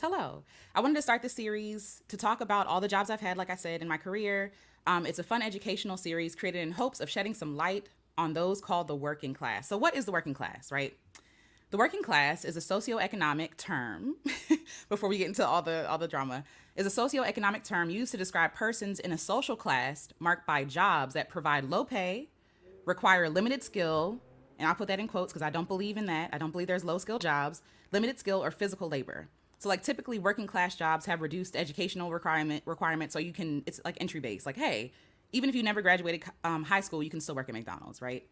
Hello. I wanted to start this series to talk about all the jobs I've had, like I said, in my career. It's a fun educational series created in hopes of shedding some light on those called the working class. So, what is the working class, right? The working class is a socioeconomic term. Before we get into all the drama, is a socioeconomic term used to describe persons in a social class marked by jobs that provide low pay, require limited skill, and I'll put that in quotes because I don't believe in that. I don't believe there's low skill jobs, limited skill or physical labor. So like typically working class jobs have reduced educational requirements, so you can it's like entry based. Like hey, even if you never graduated high school, you can still work at McDonald's, right?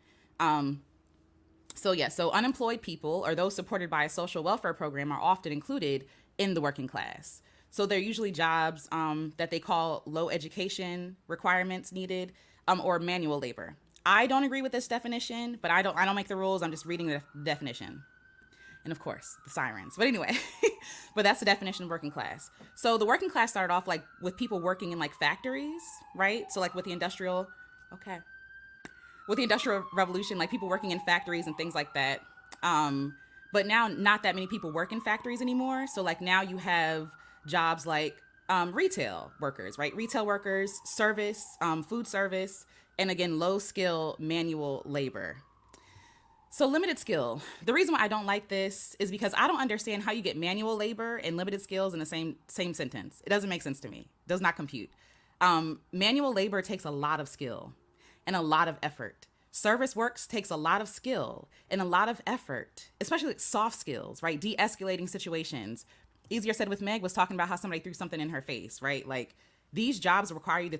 So unemployed people or those supported by a social welfare program are often included in the working class. So they're usually jobs that they call low education requirements needed or manual labor. I don't agree with this definition, but I don't make the rules. I'm just reading the definition. And of course, the sirens. But anyway, but that's the definition of working class. So the working class started off like with people working in like factories, right? So like okay, with the industrial revolution, like people working in factories and things like that. But now not that many people work in factories anymore. So like now you have jobs like retail workers, right? Retail workers, service, food service, and again, low skill manual labor. So limited skill. The reason why I don't like this is because I don't understand how you get manual labor and limited skills in the same sentence. It doesn't make sense to me. It does not compute. Manual labor takes a lot of skill and a lot of effort. Service works takes a lot of skill and a lot of effort, especially like soft skills, right? De-escalating situations. Easier said with Meg was talking about how somebody threw something in her face, right? Like these jobs require you to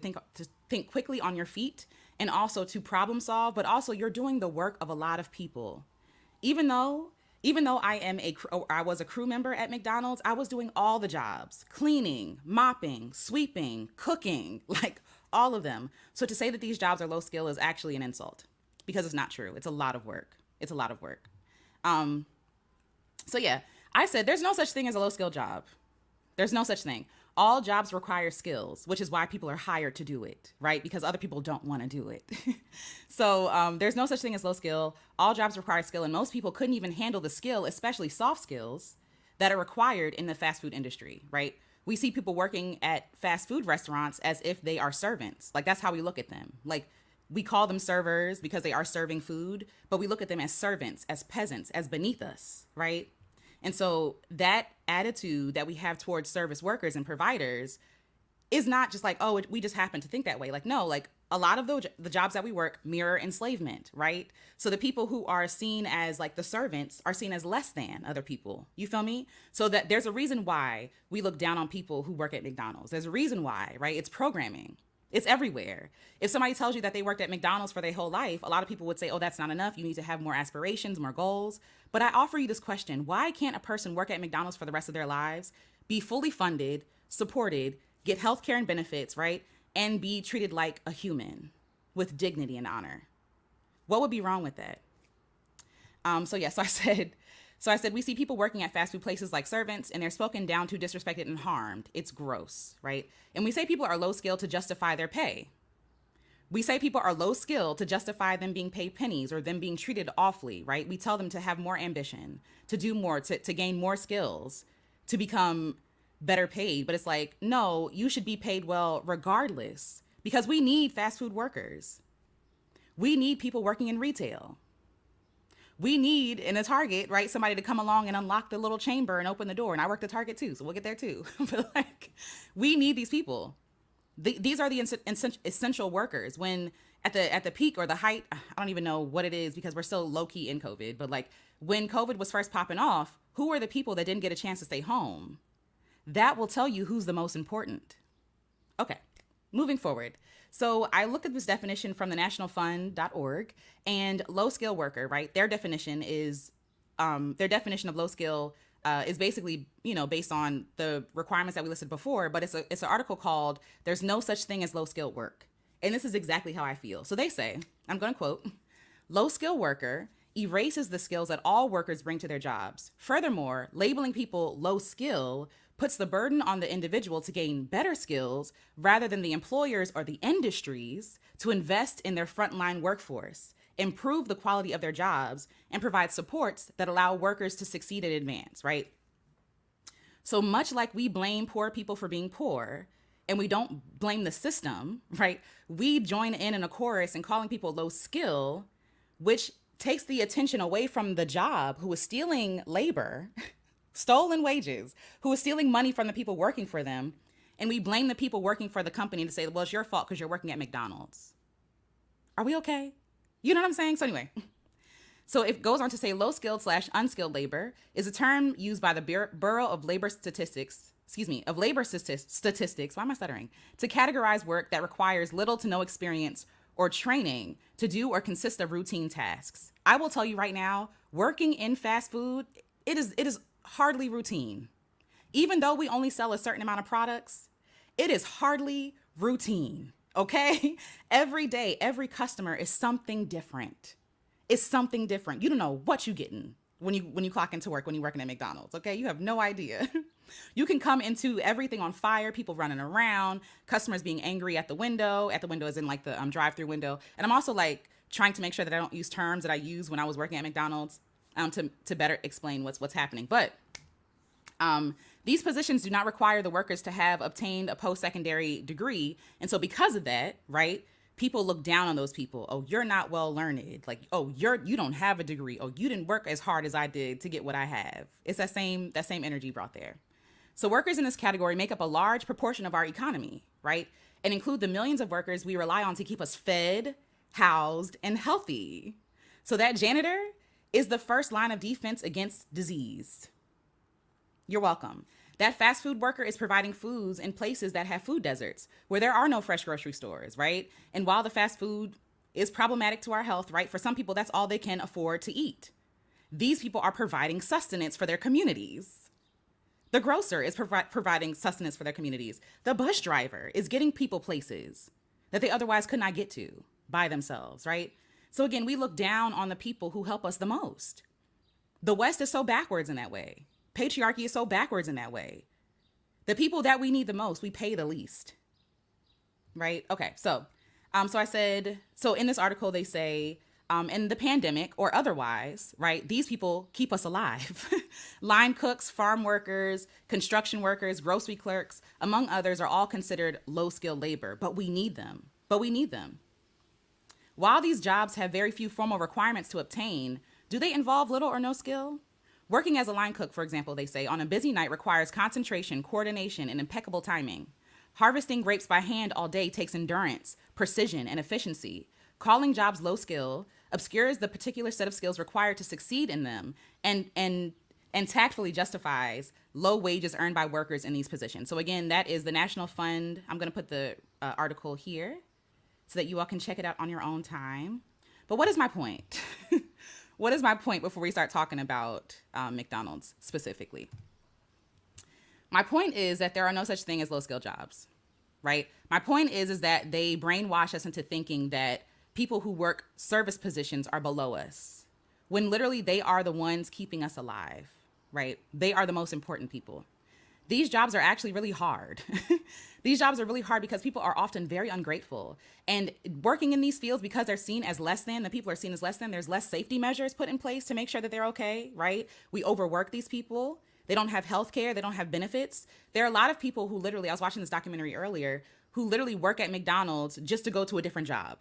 think quickly on your feet and also to problem solve, but also you're doing the work of a lot of people. Even though I was a crew member at McDonald's, I was doing all the jobs, cleaning, mopping, sweeping, cooking, like all of them. So to say that these jobs are low skill is actually an insult because it's not true. It's a lot of work. It's a lot of work. Um, so yeah, I said there's no such thing as a low skill job. There's no such thing. All jobs require skills, which is why people are hired to do it, right? Because other people don't want to do it. So there's no such thing as low skill. All jobs require skill, and most people couldn't even handle the skill, especially soft skills, that are required in the fast food industry, right? We see people working at fast food restaurants as if they are servants. Like that's how we look at them. Like we call them servers because they are serving food, but we look at them as servants, as peasants, as beneath us, right? And so that attitude that we have towards service workers and providers is not just like, oh, we just happen to think that way. Like, no, like a lot of the jobs that we work mirror enslavement, right? So the people who are seen as like the servants are seen as less than other people. You feel me? So that there's a reason why we look down on people who work at McDonald's. There's a reason why, right? It's programming. It's everywhere. If somebody tells you that they worked at McDonald's for their whole life, a lot of people would say, oh, that's not enough. You need to have more aspirations, more goals. But I offer you this question. Why can't a person work at McDonald's for the rest of their lives, be fully funded, supported, get health care and benefits, right? And be treated like a human with dignity and honor? What would be wrong with that? So I said we see people working at fast food places like servants and they're spoken down to, disrespected, and harmed. It's gross, right? And we say people are low skilled to justify their pay. We say people are low skilled to justify them being paid pennies or them being treated awfully, right? We tell them to have more ambition, to do more, to gain more skills, to become better paid. But it's like, no, you should be paid well regardless because we need fast food workers. We need people working in retail. We need in a Target, right, somebody to come along and unlock the little chamber and open the door. And I worked at Target too, so we'll get there too. But like, we need these people. These are the essential workers. When at the peak or the height, I don't even know what it is because we're still low key in COVID. But like when COVID was first popping off, who were the people that didn't get a chance to stay home? That will tell you who's the most important. Okay, moving forward. So I looked at this definition from the nationalfund.org and low skill worker, right? Their definition of low skill is basically, based on the requirements that we listed before, but it's an article called "There's No Such Thing as Low Skilled Work." And this is exactly how I feel. So they say, I'm going to quote, "Low skill worker erases the skills that all workers bring to their jobs. Furthermore, labeling people low skill puts the burden on the individual to gain better skills rather than the employers or the industries to invest in their frontline workforce, improve the quality of their jobs, and provide supports that allow workers to succeed and advance," right? So much like we blame poor people for being poor and we don't blame the system, right? We join in a chorus and calling people low skill, which takes the attention away from the job who is stealing labor, stolen wages, who is stealing money from the people working for them. And we blame the people working for the company to say, well, it's your fault because you're working at McDonald's. Are we okay? You know what I'm saying? So anyway, so it goes on to say low skilled / unskilled labor is a term used by the Bureau of Labor Statistics, statistics, why am I stuttering? To categorize work that requires little to no experience or training to do or consist of routine tasks. I will tell you right now, working in fast food, it is hardly routine. Even though we only sell a certain amount of products, it is hardly routine, okay? Every day, every customer is something different. It's something different. You don't know what you're getting when you clock into work, when you're working at McDonald's, okay? You have no idea. You can come into everything on fire, people running around, customers being angry at the window as in like the drive-through window. And I'm also like trying to make sure that I don't use terms that I used when I was working at McDonald's to better explain what's happening. But these positions do not require the workers to have obtained a post-secondary degree. And so because of that, right, people look down on those people. Oh, you're not well learned. Like, oh, you don't have a degree. Oh, you didn't work as hard as I did to get what I have. It's that same energy brought there. So workers in this category make up a large proportion of our economy, right? And include the millions of workers we rely on to keep us fed, housed, and healthy. So that janitor is the first line of defense against disease. You're welcome. That fast food worker is providing foods in places that have food deserts, where there are no fresh grocery stores, right? And while the fast food is problematic to our health, right, for some people, that's all they can afford to eat. These people are providing sustenance for their communities. The grocer is providing sustenance for their communities. The bus driver is getting people places that they otherwise could not get to by themselves, right? So again, we look down on the people who help us the most. The West is so backwards in that way. Patriarchy is so backwards in that way. The people that we need the most, we pay the least, right? Okay, so I said, so in this article, they say, in the pandemic or otherwise, right, these people keep us alive. Line cooks, farm workers, construction workers, grocery clerks, among others, are all considered low-skilled labor, but we need them. While these jobs have very few formal requirements to obtain, do they involve little or no skill? Working as a line cook, for example, they say, on a busy night requires concentration, coordination, and impeccable timing. Harvesting grapes by hand all day takes endurance, precision, and efficiency. Calling jobs low skill obscures the particular set of skills required to succeed in them and tactfully justifies low wages earned by workers in these positions. So again, that is the National Fund. I'm going to put the article here so that you all can check it out on your own time. But what is my point? What is my point before we start talking about McDonald's specifically? My point is that there are no such thing as low-skilled jobs, right? My point is that they brainwash us into thinking that people who work service positions are below us, when literally they are the ones keeping us alive, right? They are the most important people. These jobs are actually really hard. These jobs are really hard because people are often very ungrateful. And working in these fields, because they're seen as less than, the people are seen as less than, there's less safety measures put in place to make sure that they're okay, right? We overwork these people. They don't have health care. They don't have benefits. There are a lot of people who literally, I was watching this documentary earlier, who literally work at McDonald's just to go to a different job.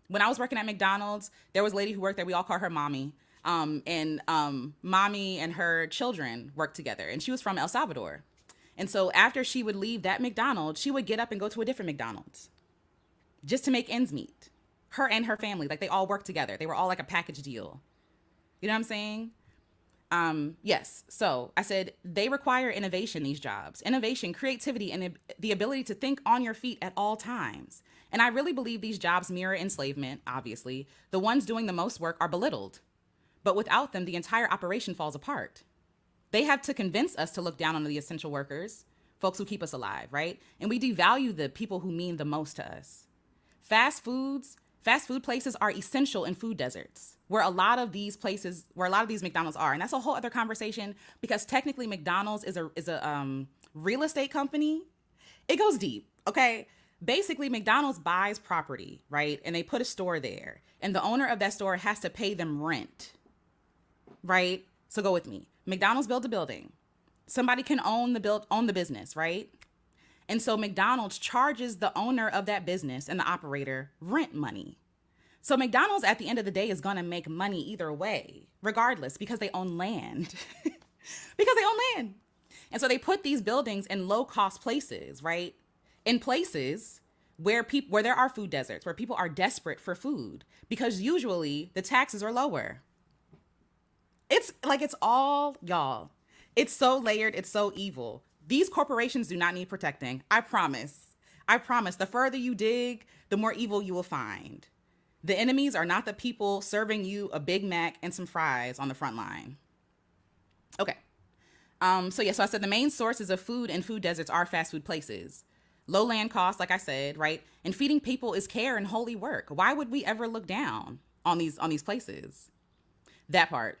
When I was working at McDonald's, there was a lady who worked there. We all call her Mommy. Mommy and her children worked together, and she was from El Salvador. And so after she would leave that McDonald's, she would get up and go to a different McDonald's just to make ends meet. Her and her family, like they all worked together. They were all like a package deal. You know what I'm saying? Yes. So I said they require innovation, these jobs, innovation, creativity, and the ability to think on your feet at all times. And I really believe these jobs mirror enslavement, obviously. The ones doing the most work are belittled, but without them, the entire operation falls apart. They have to convince us to look down on the essential workers, folks who keep us alive, right? And we devalue the people who mean the most to us. Fast food places are essential in food deserts, where a lot of these McDonald's are. And that's a whole other conversation, because technically McDonald's is a real estate company. It goes deep, okay? Basically, McDonald's buys property, right? And they put a store there. And the owner of that store has to pay them rent, right? So go with me. McDonald's built a building. Somebody can own the business, right? And so McDonald's charges the owner of that business and the operator rent money. So McDonald's at the end of the day is going to make money either way, regardless, because they own land. Because they own land. And so they put these buildings in low cost places, right? In places where there are food deserts, where people are desperate for food, because usually the taxes are lower. It's all, y'all. It's so layered. It's so evil. These corporations do not need protecting. I promise. I promise. The further you dig, the more evil you will find. The enemies are not the people serving you a Big Mac and some fries on the front line. Okay. So I said the main sources of food in food deserts are fast food places. Low land costs, like I said, right? And feeding people is care and holy work. Why would we ever look down on these places? That part.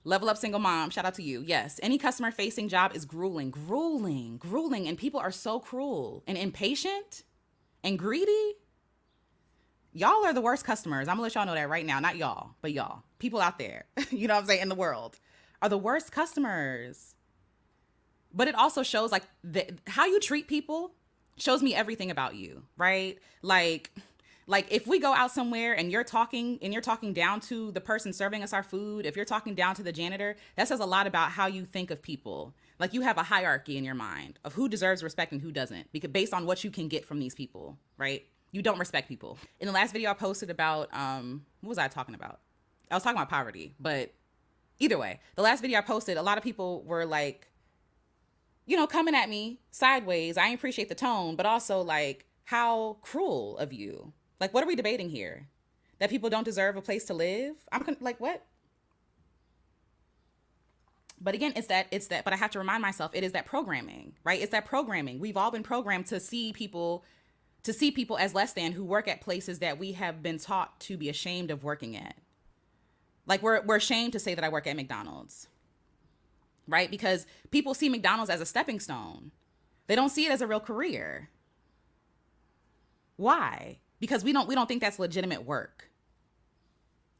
Level Up Single Mom, shout out to you. Yes, any customer facing job is grueling, and people are so cruel and impatient and greedy. Y'all are the worst customers. I'm gonna let y'all know that right now. Not y'all, but y'all. People out there, you know what I'm saying, in the world are the worst customers. But it also shows how you treat people shows me everything about you, right? Like if we go out somewhere and you're talking down to the person serving us our food, if you're talking down to the janitor, that says a lot about how you think of people. Like you have a hierarchy in your mind of who deserves respect and who doesn't, because based on what you can get from these people, right? You don't respect people. In the last video I posted about, what was I talking about? I was talking about poverty, but either way, the last video I posted, a lot of people were like, coming at me sideways. I appreciate the tone, but also like, how cruel of you. Like, what are we debating here? That people don't deserve a place to live? Like, what? But again, it's that, but I have to remind myself, it is that programming, right? It's that programming. We've all been programmed to see people as less than, who work at places that we have been taught to be ashamed of working at. Like we're ashamed to say that I work at McDonald's, right? Because people see McDonald's as a stepping stone. They don't see it as a real career. Why? Because we don't think that's legitimate work.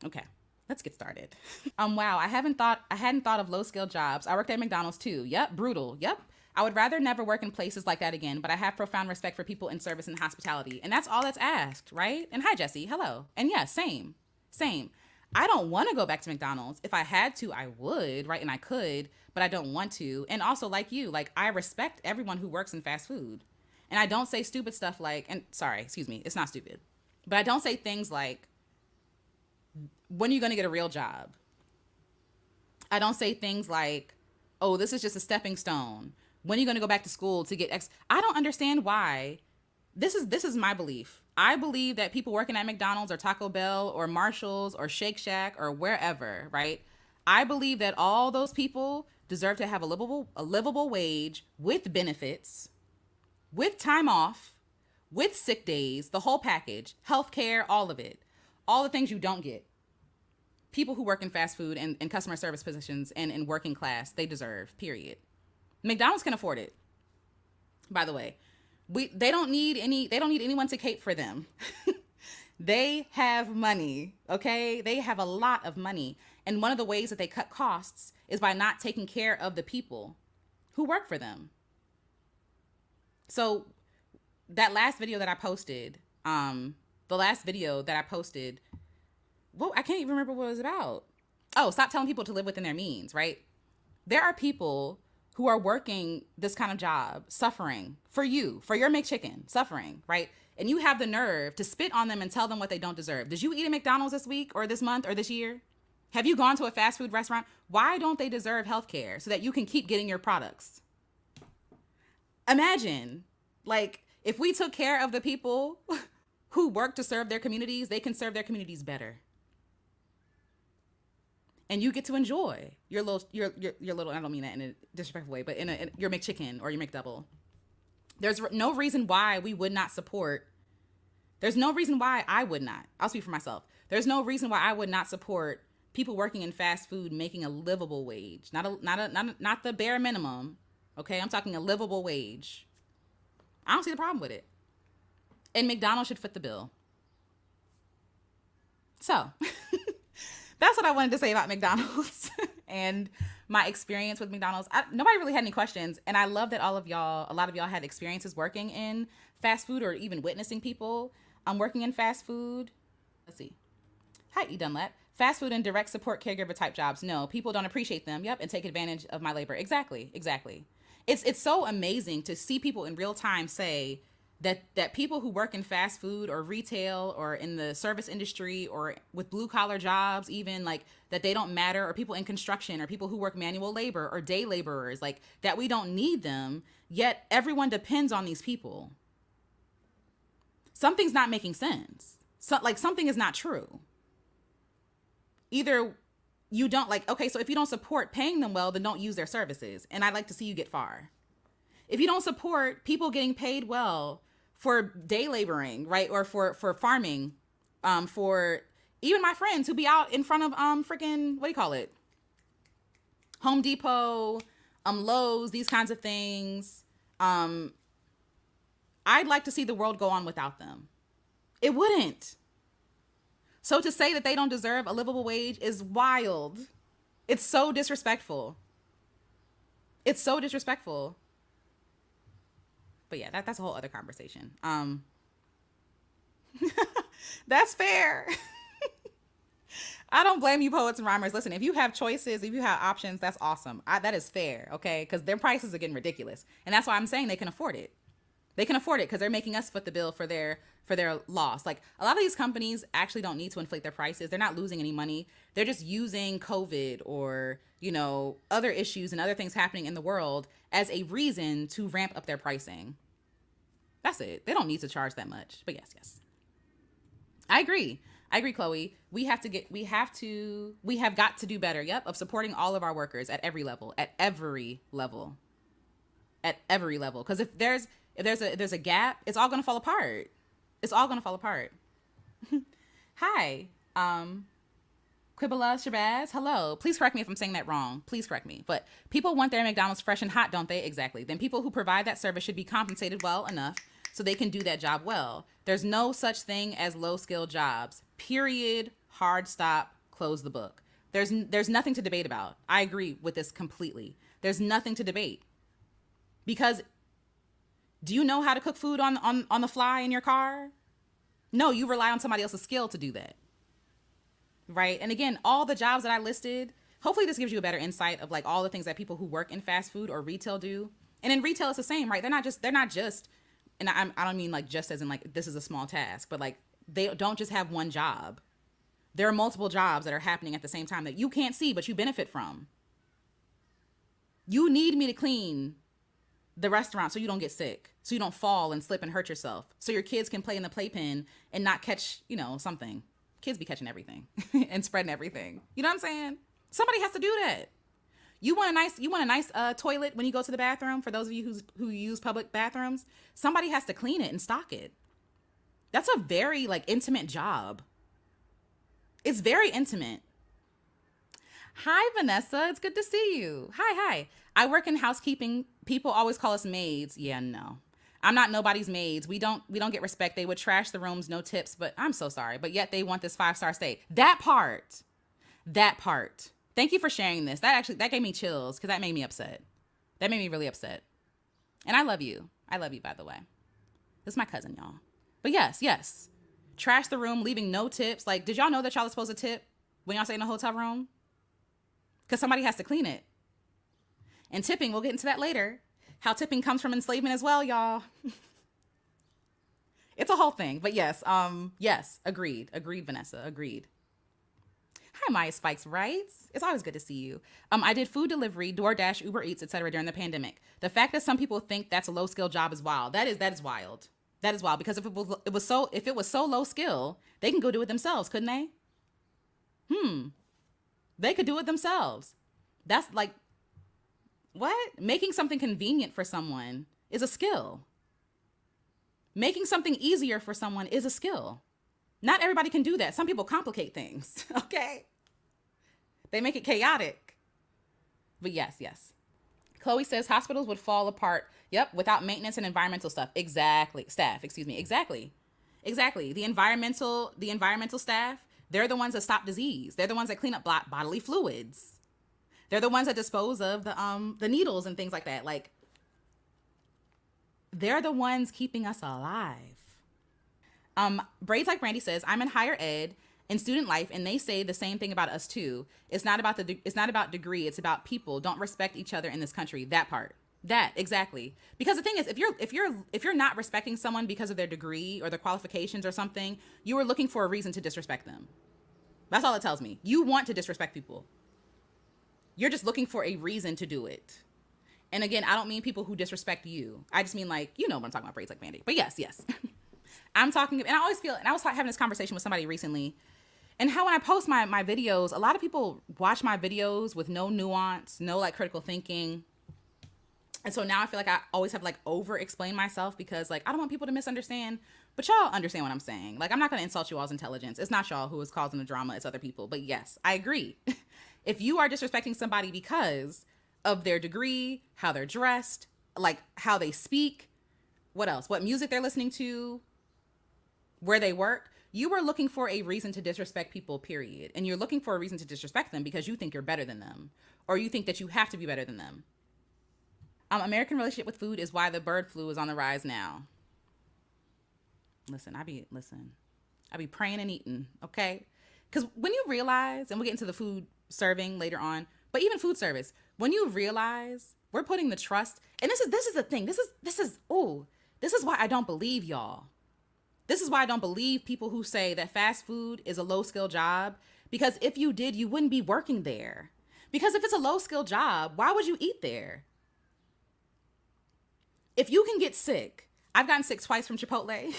Okay, let's get started. Wow, I hadn't thought of low skill jobs. I worked at McDonald's too. Yep, brutal. Yep. I would rather never work in places like that again, but I have profound respect for people in service and hospitality. And that's all that's asked, right? And hi, Jesse. Hello. And yeah, same. I don't want to go back to McDonald's. If I had to, I would, right? And I could, but I don't want to. And also, like you, I respect everyone who works in fast food. And I don't say stupid stuff it's not stupid. But I don't say things like, when are you going to get a real job? I don't say things like, oh, this is just a stepping stone. When are you going to go back to school to get X? I don't understand why. This is my belief. I believe that people working at McDonald's or Taco Bell or Marshall's or Shake Shack or wherever, right? I believe that all those people deserve to have a livable wage with benefits, with time off, with sick days, the whole package, healthcare, all of it, all the things you don't get. People who work in fast food and customer service positions and in working class, they deserve, period. McDonald's can afford it, by the way. They don't need anyone to cape for them. They have money, okay? They have a lot of money. And one of the ways that they cut costs is by not taking care of the people who work for them. So that last video that I posted, well, I can't even remember what it was about. Oh, stop telling people to live within their means, right? There are people who are working this kind of job, suffering for your McChicken, suffering, right? And you have the nerve to spit on them and tell them what they don't deserve. Did you eat at McDonald's this week or this month or this year? Have you gone to a fast food restaurant? Why don't they deserve health care so that you can keep getting your products? Imagine, if we took care of the people who work to serve their communities, they can serve their communities better. And you get to enjoy your little, I don't mean that in a disrespectful way, but in your McChicken or your McDouble. There's no reason why we would not support. There's no reason why I would not. I'll speak for myself. There's no reason why I would not support people working in fast food making a livable wage, not the bare minimum. Okay, I'm talking a livable wage. I don't see the problem with it. And McDonald's should foot the bill. So that's what I wanted to say about McDonald's and my experience with McDonald's. Nobody really had any questions, and I love that a lot of y'all had experiences working in fast food or even witnessing people working in fast food. Let's see. Hi, E. Dunlap. Fast food and direct support caregiver type jobs. No, people don't appreciate them. Yep, and take advantage of my labor. Exactly. It's so amazing to see people in real time say that people who work in fast food or retail or in the service industry or with blue collar jobs, even like that they don't matter, or people in construction or people who work manual labor or day laborers, like that we don't need them, yet everyone depends on these people. Something's not making sense. Something is not true. Either you don't okay, so if you don't support paying them well, then don't use their services. And I'd like to see you get far. If you don't support people getting paid well for day laboring, right? Or for farming, for even my friends who be out in front of freaking, what do you call it? Home Depot, Lowe's, these kinds of things. I'd like to see the world go on without them. It wouldn't. So to say that they don't deserve a livable wage is wild. It's so disrespectful. It's so disrespectful. But yeah, that's a whole other conversation. That's fair. I don't blame you, poets and rhymers. Listen, if you have choices, if you have options, that's awesome. That is fair, okay? Because their prices are getting ridiculous. And that's why I'm saying they can afford it. They can afford it because they're making us foot the bill for their loss. Like, a lot of these companies actually don't need to inflate their prices. They're not losing any money. They're just using COVID or, other issues and other things happening in the world as a reason to ramp up their pricing. That's it. They don't need to charge that much. But yes. I agree, Chloe. We have got to do better. Yep. Of supporting all of our workers at every level. Because if there's a gap, it's all going to fall apart. Hi, Quibala Shabazz. Hello. Please correct me if I'm saying that wrong. Please correct me. But people want their McDonald's fresh and hot, don't they? Exactly. Then people who provide that service should be compensated well enough so they can do that job well. There's no such thing as low-skilled jobs. Period. Hard stop. Close the book. There's nothing to debate about. I agree with this completely. There's nothing to debate. Because do you know how to cook food on the fly in your car? No, you rely on somebody else's skill to do that. Right? And again, all the jobs that I listed, hopefully this gives you a better insight of all the things that people who work in fast food or retail do. And in retail, it's the same, right? They're not just, and I don't mean just as in this is a small task, but they don't just have one job. There are multiple jobs that are happening at the same time that you can't see, but you benefit from. You need me to clean the restaurant so you don't get sick, so you don't fall and slip and hurt yourself, so your kids can play in the playpen and not catch, something. Kids be catching everything and spreading everything. You know what I'm saying? Somebody has to do that. You want a nice toilet when you go to the bathroom. For those of you who use public bathrooms, somebody has to clean it and stock it. That's a very intimate job. It's very intimate. Hi, Vanessa. It's good to see you. Hi. I work in housekeeping. People always call us maids. Yeah, no. I'm not nobody's maids. We don't get respect. They would trash the rooms, no tips, but I'm so sorry. But yet they want this 5-star stay. That part. Thank you for sharing this. That gave me chills because that made me upset. That made me really upset. And I love you. By the way. This is my cousin, y'all. But yes. Trash the room, leaving no tips. Did y'all know that y'all are supposed to tip when y'all stay in a hotel room? Because somebody has to clean it. And tipping, we'll get into that later. How tipping comes from enslavement as well, y'all. It's a whole thing. But yes, agreed, Vanessa, agreed. Hi, Maya Spikes writes. It's always good to see you. I did food delivery, DoorDash, Uber Eats, etc. during the pandemic. The fact that some people think that's a low skill job is wild. That is wild. That is wild because if it was so low skill, they can go do it themselves, couldn't they? They could do it themselves. That's what? Making something convenient for someone is a skill. Making something easier for someone is a skill. Not everybody can do that. Some people complicate things, okay? They make it chaotic. But yes. Chloe says hospitals would fall apart, without maintenance and environmental stuff. Exactly. Exactly. The environmental staff, they're the ones that stop disease. They're the ones that clean up bodily fluids. They're the ones that dispose of the needles and things like that. Like, they're the ones keeping us alive. Braids Like Brandy says, I'm in higher ed in student life, and they say the same thing about us too. It's not about degree. It's about people don't respect each other in this country. That part. That exactly. Because the thing is, if you're not respecting someone because of their degree or their qualifications or something, you are looking for a reason to disrespect them. That's all it tells me. You want to disrespect people. You're just looking for a reason to do it. And again, I don't mean people who disrespect you. I just mean, like, you know what I'm talking about, Braids Like Brandy. But yes. I'm talking, and I always feel, and I was having this conversation with somebody recently, and how when I post my videos, a lot of people watch my videos with no nuance, no like critical thinking. And so now I feel like I always have like over explain myself because like I don't want people to misunderstand, but y'all understand what I'm saying. Like, I'm not going to insult you all's intelligence. It's not y'all who is causing the drama, it's other people. But yes, I agree. If you are disrespecting somebody because of their degree, how they're dressed, like how they speak, what else? What music they're listening to, where they work, you are looking for a reason to disrespect people, period. And you're looking for a reason to disrespect them because you think you're better than them, or you think that you have to be better than them. American relationship with food is why the bird flu is on the rise now. Listen, I be praying and eating, okay? Because when you realize, and we'll get into the food serving later on, but even food service, when you realize we're putting the trust, and this is the thing, this is why I don't believe y'all. This is why I don't believe people who say that fast food is a low-skill job, because if you did, you wouldn't be working there. Because if it's a low-skill job, why would you eat there? If you can get sick, I've gotten sick twice from Chipotle.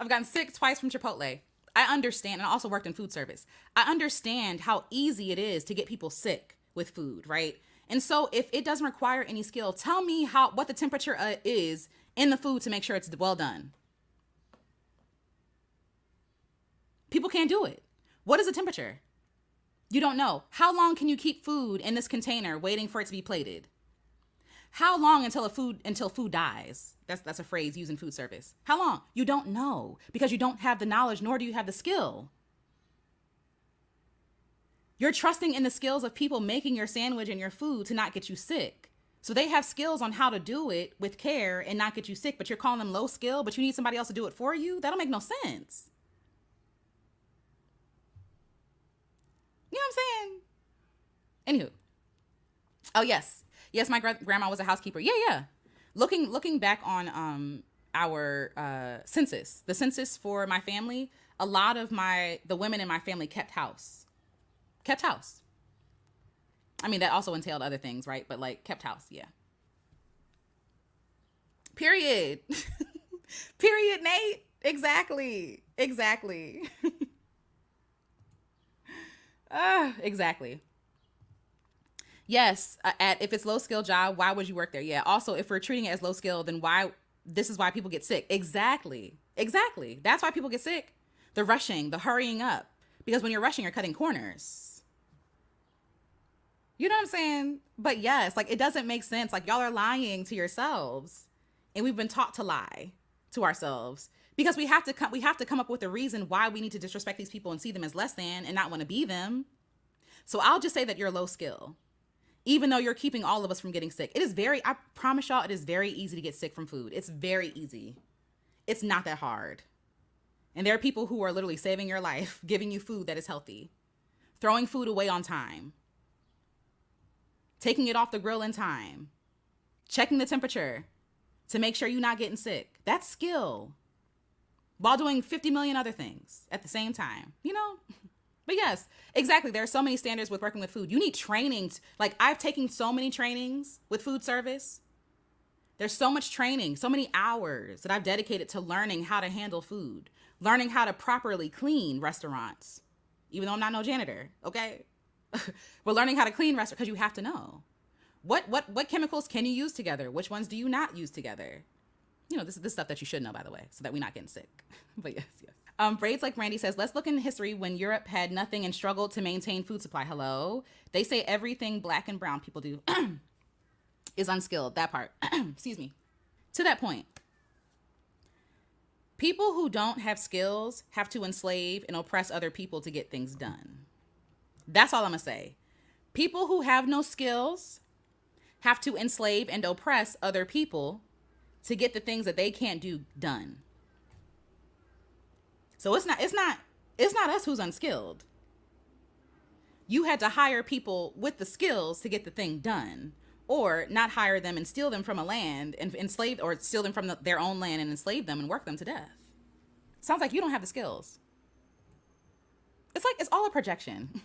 I've gotten sick twice from Chipotle. I understand, and I also worked in food service. I understand how easy it is to get people sick with food, right? And so if it doesn't require any skill, tell me what the temperature is in the food to make sure it's well done. People can't do it. What is the temperature? You don't know. How long can you keep food in this container waiting for it to be plated? How long until food dies? That's a phrase used in food service. How long? You don't know because you don't have the knowledge, nor do you have the skill. You're trusting in the skills of people making your sandwich and your food to not get you sick. So they have skills on how to do it with care and not get you sick, but you're calling them low skill, but you need somebody else to do it for you? That don't make no sense. You know what I'm saying? Anywho. Oh, yes. Yes, my grandma was a housekeeper. Yeah. Looking back on our census, the census for my family, a lot of the women in my family kept house. I mean, that also entailed other things, right? But like kept house, yeah. Period. Period, Nate. Exactly. Exactly. Yes, if it's low skill job, why would you work there? Yeah. Also, if we're treating it as low skill, then this is why people get sick. Exactly. That's why people get sick. The rushing, the hurrying up. Because when you're rushing, you're cutting corners. You know what I'm saying? But yes, like it doesn't make sense. Like y'all are lying to yourselves. And we've been taught to lie to ourselves. Because we have to come up with a reason why we need to disrespect these people and see them as less than and not want to be them. So I'll just say that you're low skill. Even though you're keeping all of us from getting sick. I promise y'all, it is very easy to get sick from food. It's very easy. It's not that hard. And there are people who are literally saving your life, giving you food that is healthy, throwing food away on time, taking it off the grill in time, checking the temperature to make sure you're not getting sick. That's skill. While doing 50 million other things at the same time, you know? But yes, exactly. There are so many standards with working with food. You need training. Like I've taken so many trainings with food service. There's so much training, so many hours that I've dedicated to learning how to handle food, learning how to properly clean restaurants, even though I'm not no janitor. Okay. We're learning how to clean restaurants because you have to know what chemicals can you use together? Which ones do you not use together? You know, this is the stuff that you should know, by the way, so that we're not getting sick. But yes. Braids Like Randy says, let's look in history when Europe had nothing and struggled to maintain food supply. Hello? They say everything black and brown people do is unskilled. That part. Excuse me. To that point, people who don't have skills have to enslave and oppress other people to get things done. That's all I'm going to say. People who have no skills have to enslave and oppress other people to get the things that they can't do done. So it's not us who's unskilled. You had to hire people with the skills to get the thing done, or not hire them and steal them from a land and enslave, or steal them from their own land and enslave them and work them to death. Sounds like you don't have the skills. It's all a projection.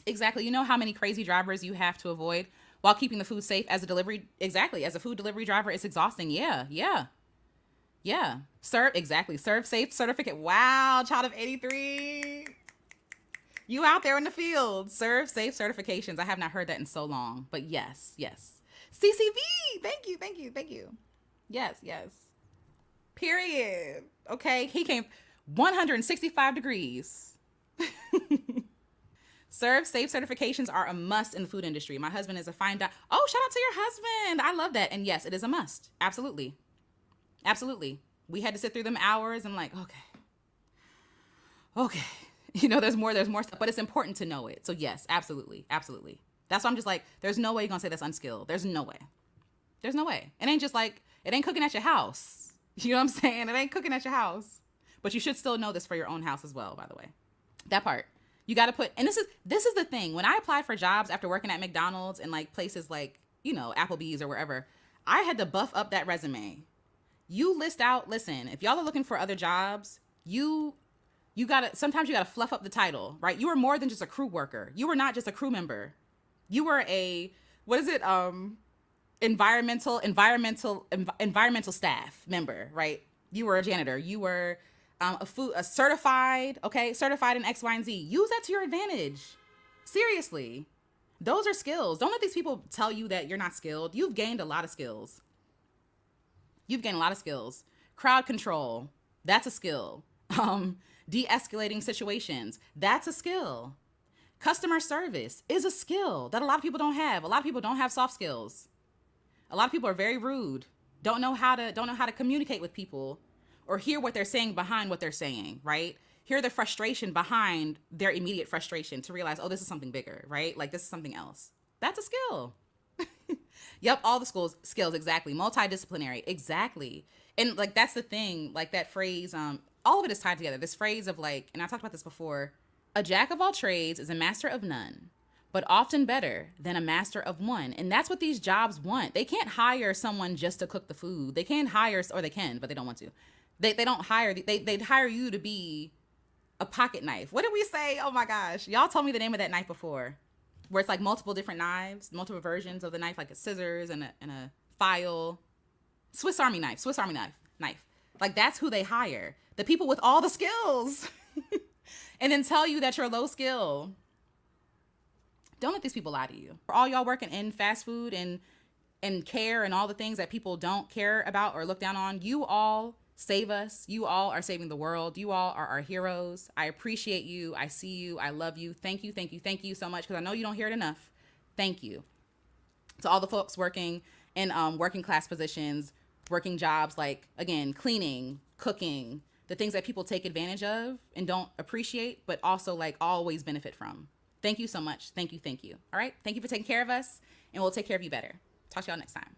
Exactly. You know how many crazy drivers you have to avoid while keeping the food safe as a delivery? Exactly. As a food delivery driver, it's exhausting. Yeah. Serve safe certificate. Wow. Child of 83. You out there in the field. Serve safe certifications. I have not heard that in so long, but yes. CCV. Thank you. Yes. Period. Okay. He came 165 degrees. Serve safe certifications are a must in the food industry. My husband is a fine shout out to your husband. I love that. And yes, it is a must. Absolutely. We had to sit through them hours. I'm like, okay. There's more stuff, but it's important to know it. So yes, absolutely. That's why I'm just like, there's no way you're gonna say that's unskilled. There's no way. It ain't just like, it ain't cooking at your house. You know what I'm saying? It ain't cooking at your house. But you should still know this for your own house as well, by the way. That part. You got to put, and this is the thing. When I applied for jobs after working at McDonald's and like places like, Applebee's or wherever, I had to buff up that resume. Listen, if y'all are looking for other jobs, sometimes you gotta fluff up the title, right? You were more than just a crew worker. You were not just a crew member. You were environmental staff member, right? You were a janitor. You were a certified in X, Y, and Z. Use that to your advantage. Seriously. Those are skills. Don't let these people tell you that you're not skilled. You've gained a lot of skills. Crowd control. That's a skill. De-escalating situations. That's a skill. Customer service is a skill that a lot of people don't have. A lot of people don't have soft skills. A lot of people are very rude. Don't know how to communicate with people or hear what they're saying behind what they're saying, right? Hear the frustration behind their immediate frustration to realize, oh, this is something bigger, right? Like this is something else. That's a skill. Yep, all the skills, exactly. Multidisciplinary, exactly. And like that's the thing, like that phrase, all of it is tied together. This phrase of like, and I talked about this before, a jack of all trades is a master of none, but often better than a master of one. And that's what these jobs want. They can't hire someone just to cook the food. They can't hire, or they can, but they don't want to. They don't hire, they'd hire you to be a pocket knife. What did we say? Oh my gosh. Y'all told me the name of that knife before, where it's like multiple different knives, multiple versions of the knife, like a scissors and a file. Swiss Army knife. Like that's who they hire. The people with all the skills. And then tell you that you're low skill. Don't let these people lie to you. For all y'all working in fast food and care and all the things that people don't care about or look down on, you all save us. You all are saving the world. You all are our heroes. I appreciate you. I see you. I love you. Thank you so much, because I know you don't hear it enough. Thank you. To all the folks working in working class positions, working jobs like, again, cleaning, cooking, the things that people take advantage of and don't appreciate, but also like always benefit from. Thank you so much. Thank you. All right. Thank you for taking care of us, and we'll take care of you better. Talk to y'all next time.